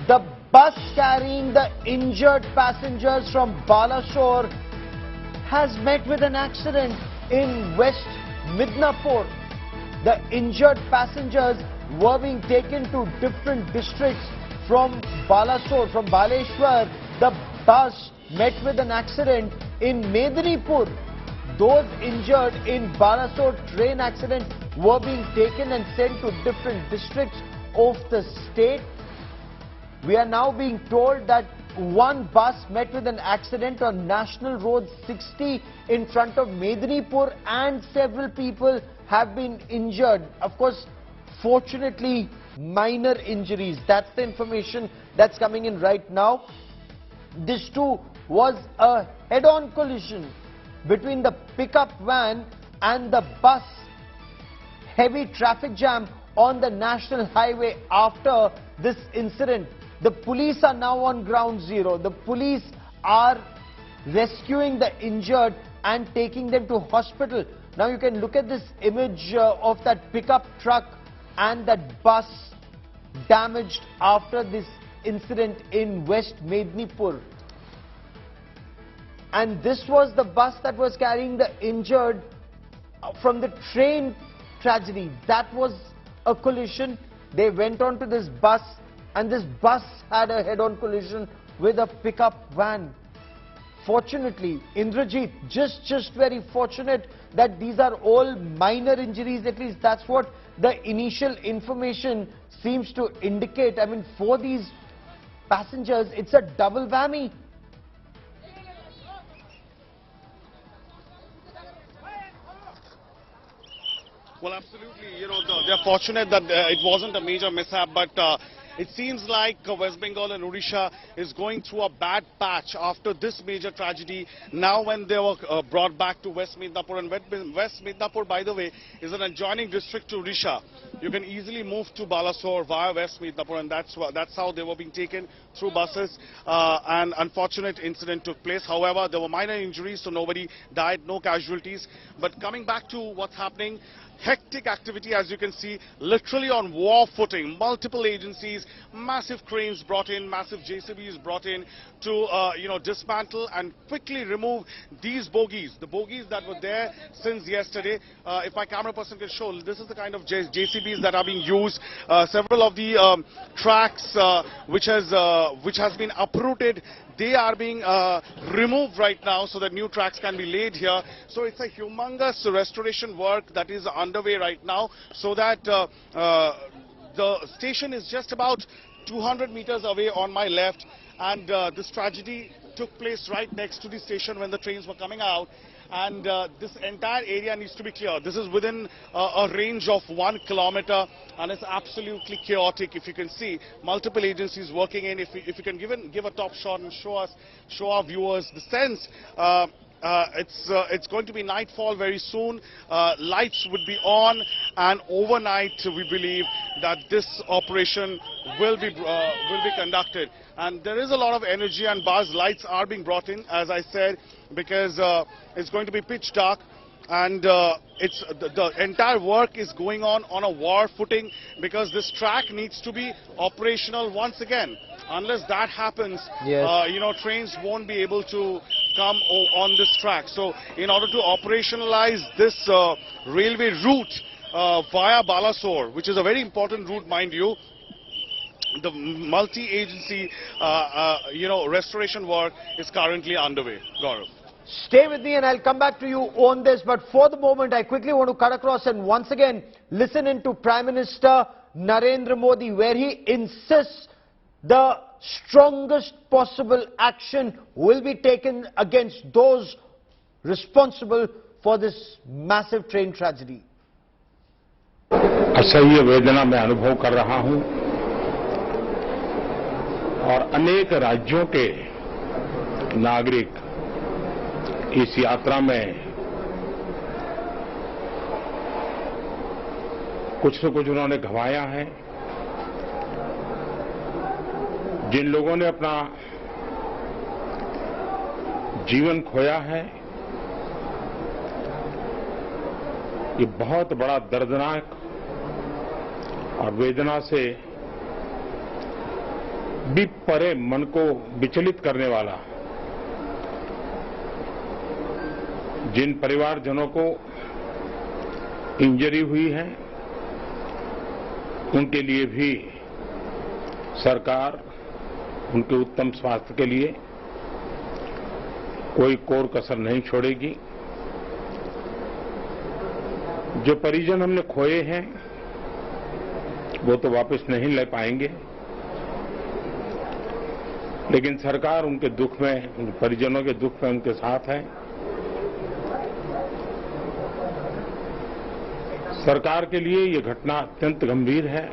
The bus carrying the injured passengers from Balasore has met with an accident in West Midnapur. The injured passengers were being taken to different districts from Balasore, from Baleshwar. The bus met with an accident in Medinipur. Those injured in Balasore train accident were being taken and sent to different districts of the state. We are now being told that one bus met with an accident on National Road 60 in front of Medinipur and several people have been injured. Of course, fortunately, minor injuries. That's the information that's coming in right now. This too was a head-on collision between the pickup van and the bus. Heavy traffic jam on the national highway after this incident. The police are now on ground zero. The police are rescuing the injured and taking them to hospital. Now you can look at this image of that pickup truck and that bus damaged after this incident in West Medinipur. And this was the bus that was carrying the injured from the train tragedy. That was a collision. They went on to this bus and this bus had a head-on collision with a pickup van. Fortunately, Indrajit, just very fortunate that these are all minor injuries. At least that's what the initial information seems to indicate. I mean, for these passengers, it's a double whammy. Well, absolutely. You know, they're fortunate that it wasn't a major mishap, but it seems like West Bengal and Odisha is going through a bad patch after this major tragedy. Now when they were brought back to West Midnapur, and West Midnapur, by the way, is an adjoining district to Odisha. You can easily move to Balasore via West Midnapur, and that's how they were being taken through buses. An unfortunate incident took place. However, there were minor injuries, so nobody died, no casualties. But coming back to what's happening, hectic activity, as you can see, literally on war footing. Multiple agencies, massive cranes brought in, massive JCBs brought in to dismantle and quickly remove these bogies, the bogies that were there since yesterday. If my camera person can show, this is the kind of JCBs that are being used. Several of the tracks which has been uprooted, they are being removed right now so that new tracks can be laid here. So it's a humongous restoration work that is underway right now, so that the station is just about 200 meters away on my left, and this tragedy took place right next to the station when the trains were coming out. And this entire area needs to be cleared. This is within a range of 1 kilometer, and it's absolutely chaotic. If you can see multiple agencies working in, if you can give a top shot and show our viewers the sense. It's going to be nightfall very soon. Lights would be on, and overnight we believe that this operation will be conducted. And there is a lot of energy and buzz. Lights are being brought in, as I said, because it's going to be pitch dark. And the entire work is going on a war footing, because this track needs to be operational once again. Unless that happens, yes, trains won't be able to come on this track. So in order to operationalize this railway route via Balasore, which is a very important route, mind you, the multi-agency restoration work is currently underway. Gaurav. Stay with me and I'll come back to you on this. But for the moment, I quickly want to cut across and once again listen into Prime Minister Narendra Modi, where he insists the strongest possible action will be taken against those responsible for this massive train tragedy. असह्य वेदना मैं अनुभव कर रहा हूं और अनेक राज्यों के नागरिक इस यात्रा में कुछ न कुछ उन्होंने गंवाया है। जिन लोगों ने अपना जीवन खोया है, ये बहुत बड़ा दर्दनाक और वेदना से भी परे मन को विचलित करने वाला, जिन परिवारजनों को इंजरी हुई है उनके लिए भी सरकार उनके उत्तम स्वास्थ्य के लिए कोई कोर कसर नहीं छोड़ेगी। जो परिजन हमने खोए हैं वो तो वापस नहीं ले पाएंगे, लेकिन सरकार उनके दुख में, उन परिजनों के दुख में उनके साथ है। सरकार के लिए ये घटना अत्यंत गंभीर है।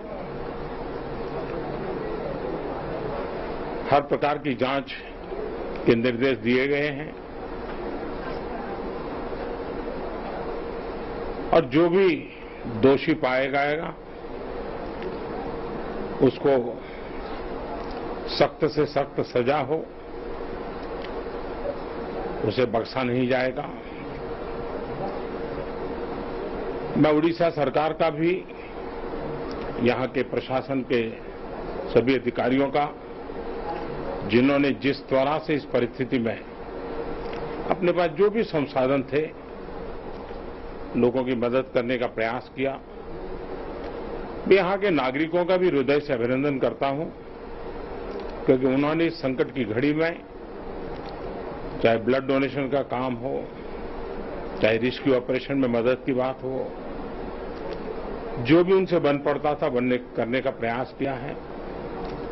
हर प्रकार की जांच के निर्देश दिए गए हैं और जो भी दोषी पाया जाएगा उसको सख्त से सख्त सजा हो, उसे बख्शा नहीं जाएगा। मैं उड़ीसा सरकार का भी, यहां के प्रशासन के सभी अधिकारियों का, जिन्होंने जिस तरह से इस परिस्थिति में अपने पास जो भी संसाधन थे लोगों की मदद करने का प्रयास किया, मैं यहां के नागरिकों का भी हृदय से अभिनंदन करता हूं, क्योंकि उन्होंने इस संकट की घड़ी में, चाहे ब्लड डोनेशन का काम हो, चाहे रेस्क्यू ऑपरेशन में मदद की बात हो, जो भी उनसे बन पड़ता था करने का प्रयास किया है।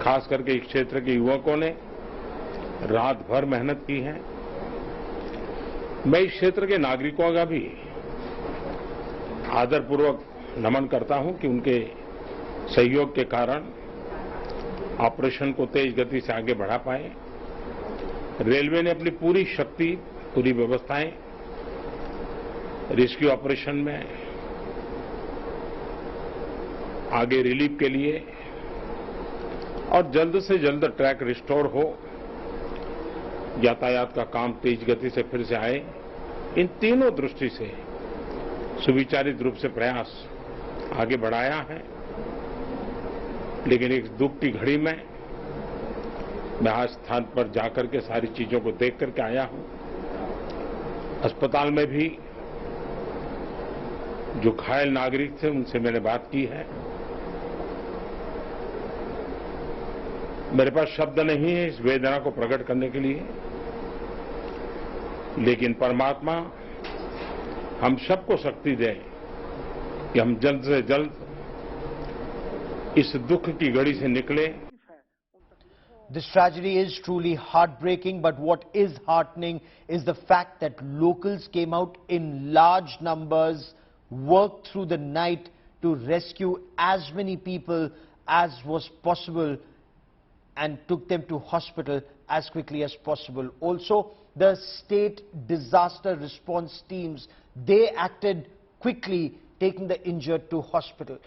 खास करके इस क्षेत्र के युवकों ने रात भर मेहनत की है। मैं इस क्षेत्र के नागरिकों का भी आदरपूर्वक नमन करता हूं कि उनके सहयोग के कारण ऑपरेशन को तेज गति से आगे बढ़ा पाए। रेलवे ने अपनी पूरी शक्ति, पूरी व्यवस्थाएं रेस्क्यू ऑपरेशन में आगे रिलीफ के लिए, और जल्द से जल्द ट्रैक रिस्टोर हो, यातायात का काम तेज गति से फिर से आए, इन तीनों दृष्टि से सुविचारित रूप से प्रयास आगे बढ़ाया है। लेकिन एक दुख की घड़ी में मैं आज स्थान पर जाकर के सारी चीजों को देख करके आया हूं। अस्पताल में भी जो घायल नागरिक थे उनसे मैंने बात की है। मेरे पास शब्द नहीं है इस वेदना को प्रकट करने के लिए, लेकिन परमात्मा हम सबको शक्ति दे कि हम जल्द से जल्द इस दुख की घड़ी से निकले। This tragedy is truly heartbreaking, but what is heartening is the fact that locals came out in large numbers, worked through the night to rescue as many people as was possible and took them to hospital as quickly as possible. Also, the state disaster response teams, they acted quickly, taking the injured to hospital.